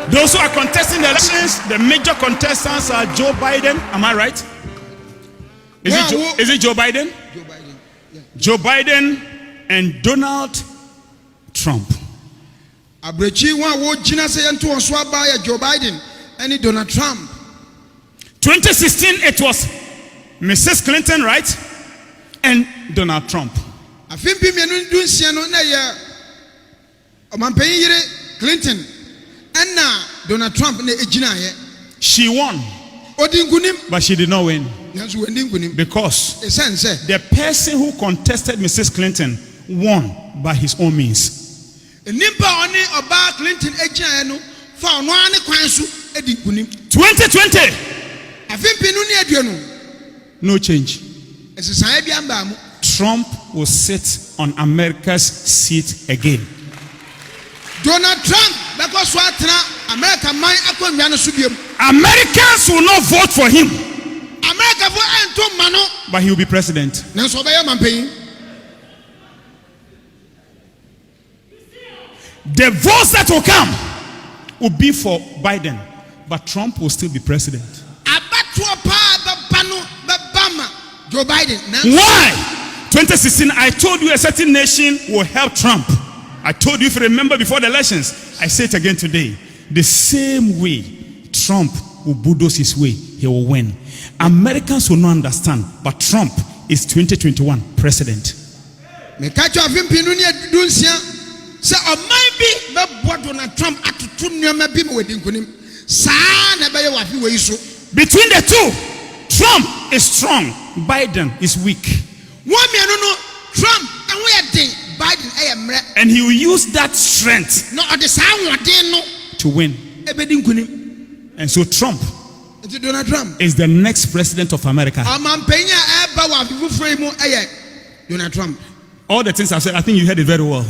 Those who are contesting the elections, the major contestants are Joe Biden. Am I right? Is it Joe Biden? Joe Biden. Yeah. Joe Biden and Donald Trump. Abrechi one wo gina say ento on so aba Joe Biden and Donald Trump. 2016 it was Mrs. Clinton, right? And Donald Trump. Afimpi mienu dunsia no na ye omampanyin yire Clinton and na Donald Trump na ejina ye. She won. Odingunim, but she did not win. Because the person who contested Mrs. Clinton won by his own means. 2020. No change. Trump will sit on America's seat again. Donald Trump, Americans will not vote for him, but he will be president. The votes that will come will be for Biden, but Trump will still be president. Why? 2016, I told you a certain nation will help Trump. I told you, if you remember before the elections, I say it again today. The same way Trump will bulldoze his way, he will win. Americans will not understand, but Trump is 2021 president. Between the two, Trump is strong, Biden is weak. And he will use that strength to win. And so Trump is the next president of America. All the things I said, I think you heard it very well.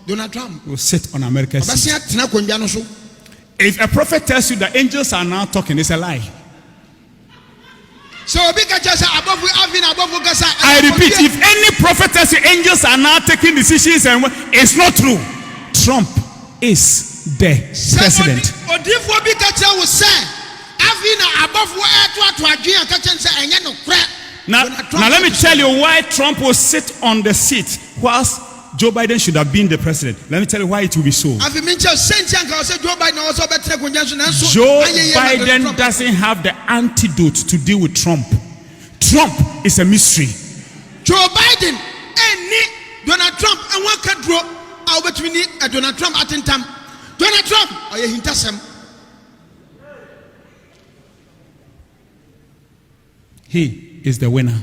Donald Trump will sit on America's seat. If a prophet tells you that angels are now talking, it's a lie. I repeat, if any prophet tells you angels are now taking decisions, and it's not true. Trump is the president. Now let me tell you why Trump will sit on the seat whilst Joe Biden should have been the president. Let me tell you why it will be so. Joe Biden doesn't have the antidote to deal with Trump. Trump is a mystery. Joe Biden and Donald Trump and one can draw out between Donald Trump at time. Donald Trump or you hintasem. He is the winner.